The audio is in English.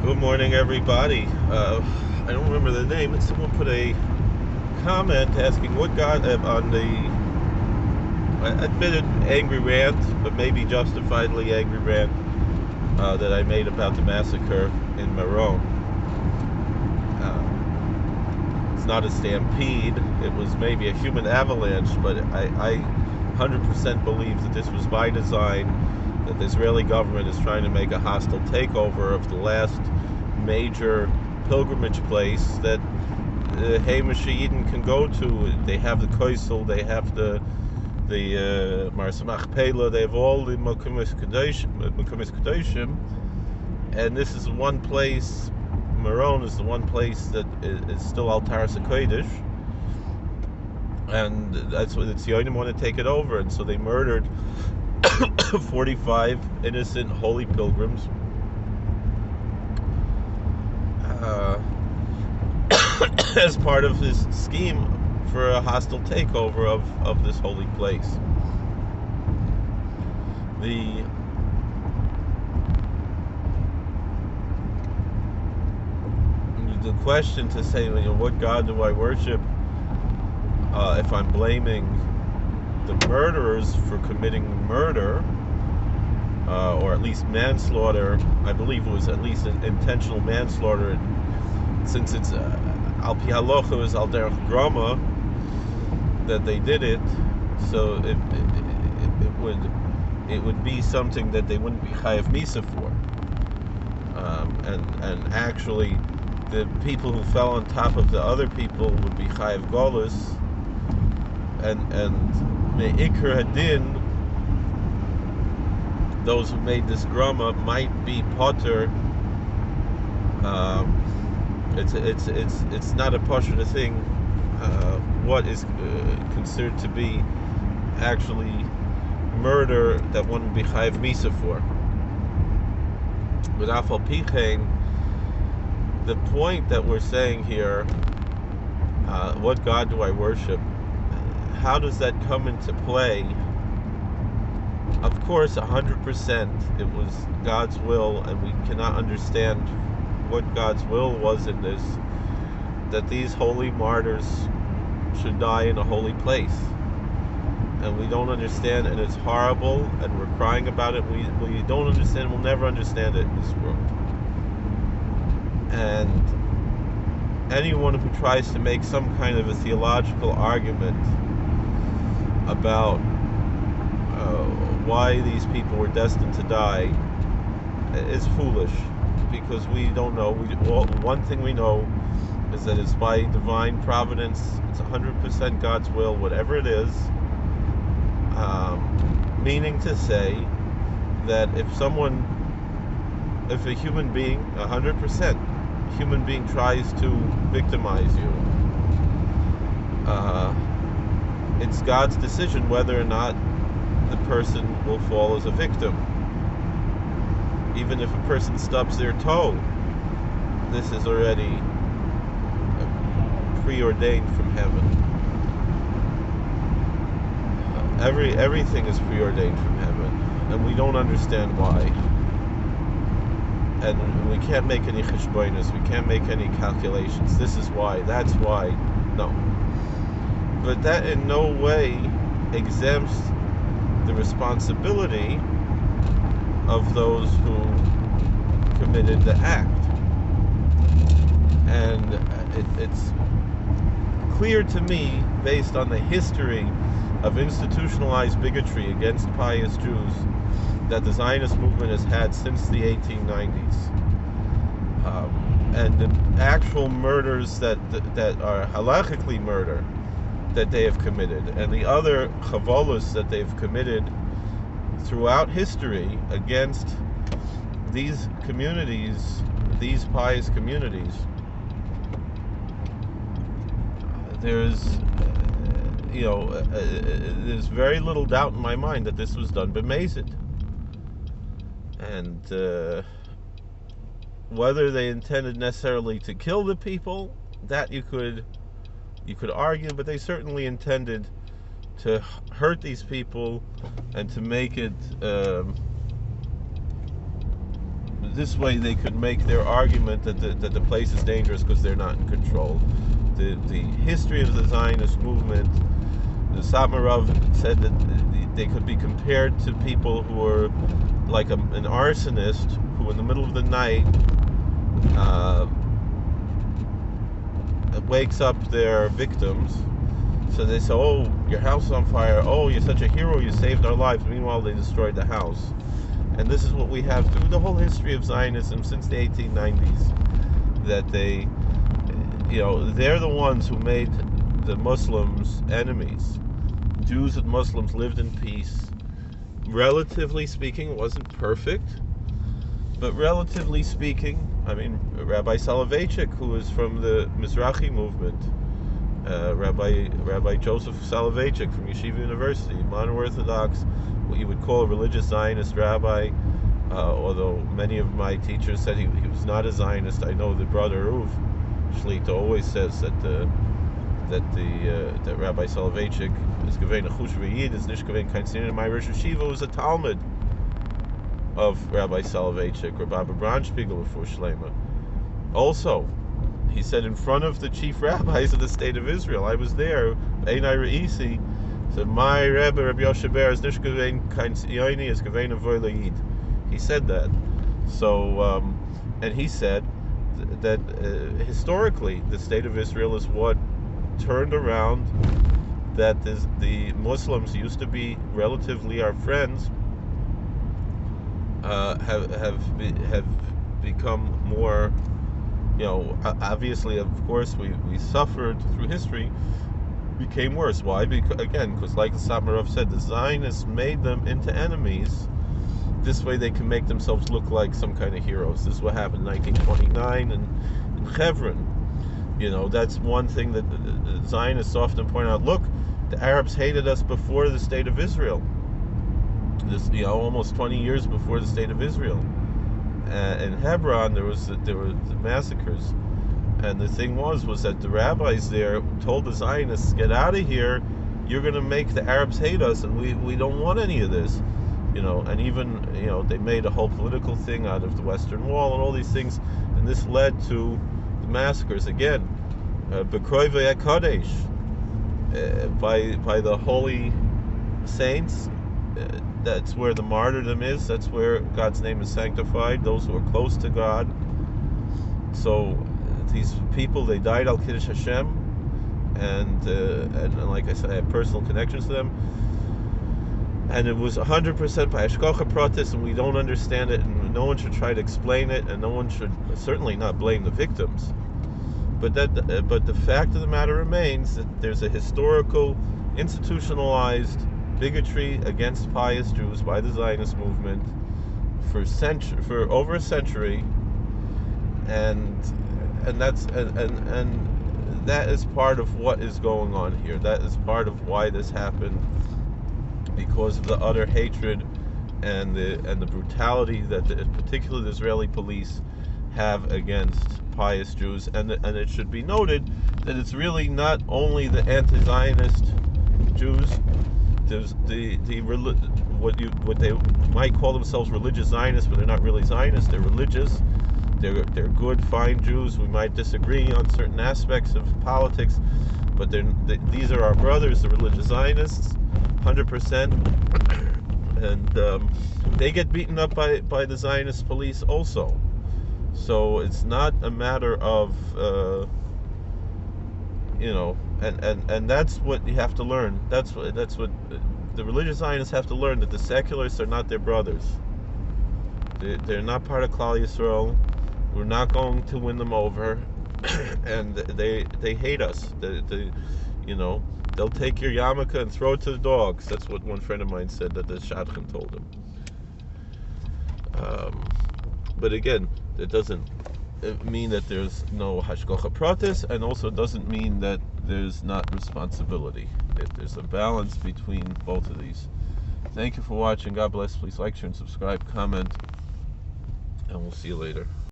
Good morning, everybody. I don't remember the name, but someone put a comment asking what got on the admitted angry rant, but maybe justifiedly angry rant that I made about the massacre in Meron. It's not a stampede, it was maybe a human avalanche, but I 100% believe that this was by design, that the Israeli government is trying to make a hostile takeover of the last major pilgrimage place that Hamish Eden can go to. They have the Koisel, they have the Marsamach Pela, they have all the Mokumis Kedoshim, and this is one place. Meron is the one place that is still Altar Kodesh, and that's what the Tzionim want to take it over, and so they murdered 45 innocent holy pilgrims as part of his scheme for a hostile takeover of this holy place. The question to say, what God do I worship, if I'm blaming the murderers for committing murder, or at least manslaughter. I believe it was at least intentional manslaughter, since it's al pi halacha is al derech grama that they did it. So it would be something that they wouldn't be chayav misa for, and actually the people who fell on top of the other people would be chayav golus, and me'ikr hadin, those who made this grama might be potter. It's not a posher thing. What is considered to be actually murder that one would be chayav misa for. But afal pichein, the point that we're saying here, what God do I worship? How does that come into play? Of course, 100% it was God's will, and we cannot understand what God's will was in this, that these holy martyrs should die in a holy place. And we don't understand, and it's horrible, and we're crying about it. We don't understand, we'll never understand it in this world. And anyone who tries to make some kind of a theological argument about why these people were destined to die is foolish, because we don't know. One thing we know is that it's by divine providence. It's 100% God's will, whatever it is. Meaning to say that if a human being, 100% human being, tries to victimize you, it's God's decision whether or not the person will fall as a victim. Even if a person stubs their toe, this is already preordained from heaven. Everything is preordained from heaven, and we don't understand why. And we can't make any cheshbonos, we can't make any calculations. This is why, that's why. No. But that in no way exempts the responsibility of those who committed the act. And it's clear to me, based on the history of institutionalized bigotry against pious Jews that the Zionist movement has had since the 1890s, and the actual murders that are halachically murder that they have committed, and the other chavolos that they've committed throughout history against these communities, these pious communities. There's there's very little doubt in my mind that this was done b'mezid, and whether they intended necessarily to kill the people, that you could argue, but they certainly intended to hurt these people and to make it this way they could make their argument that the place is dangerous because they're not in control. The history of the Zionist movement, the Satmarov said that they could be compared to people who are like an arsonist who in the middle of the night wakes up their victims. So they say, oh, your house is on fire. Oh, you're such a hero. You saved our lives. Meanwhile, they destroyed the house. And this is what we have through the whole history of Zionism since the 1890s. That they, they're the ones who made the Muslims enemies. Jews and Muslims lived in peace. Relatively speaking, it wasn't perfect. But relatively speaking, Rabbi Soloveitchik, who is from the Mizrahi movement, Rabbi Joseph Soloveitchik from Yeshiva University, mono-Orthodox, what you would call a religious Zionist rabbi, although many of my teachers said he was not a Zionist. I know the brother Ruv Shlita always says that Rabbi Soloveitchik is gewein a chush v'yid, is nish gewein kein Sinner. My Rosh Yeshiva was a Talmud of Rabbi Soloveitchik, or Baba Braunspiegel before Shlema. Also, he said in front of the chief rabbis of the state of Israel, I was there, Einai Re'isi, said, my Rebbe, Rabbi Yoshe Ber, is nish gewein kein Yoni, is gewein a voy l'yid. He said that. So, and he said that historically, the state of Israel is what turned around, that the Muslims used to be relatively our friends, have become more, obviously, of course, we suffered through history, became worse. Why? Because like the Satmarov said, the Zionists made them into enemies. This way they can make themselves look like some kind of heroes. This is what happened in 1929 in Hebron. That's one thing that the Zionists often point out. Look, the Arabs hated us before the state of Israel. This, almost 20 years before the state of Israel. In Hebron, there were the massacres, and the thing was that the rabbis there told the Zionists, "Get out of here! You're going to make the Arabs hate us, and we don't want any of this." And even they made a whole political thing out of the Western Wall and all these things, and this led to the massacres again. B'kroivei HaKodesh, by the holy saints. That's where the martyrdom is. That's where God's name is sanctified. Those who are close to God. So these people, they died al Kiddush Hashem, and like I said, I have personal connections to them. And it was 100% by Hashgacha Pratis, and we don't understand it, and no one should try to explain it, and no one should certainly not blame the victims. But the fact of the matter remains that there's a historical, institutionalized bigotry against pious Jews by the Zionist movement for over a century, and that is part of what is going on here. That is part of why this happened, because of the utter hatred and the brutality that particularly the Israeli police have against pious Jews. And it should be noted that it's really not only the anti-Zionist Jews. There's what they might call themselves religious Zionists, but they're not really Zionists. They're religious. They're good, fine Jews. We might disagree on certain aspects of politics, but these are our brothers, the religious Zionists, 100%. And they get beaten up by the Zionist police also. So it's not a matter of and that's what you have to learn. That's what the religious Zionists have to learn, that the secularists are not their brothers. They're not part of Klal Yisrael. We're not going to win them over, and they hate us. They'll take your yarmulke and throw it to the dogs. That's what one friend of mine said that the shadchan told him. But again, it doesn't mean that there's no hashgacha pratis, and also doesn't mean that there's not responsibility. There's a balance between both of these. Thank you for watching. God bless. Please like, share, and subscribe, comment, and we'll see you later.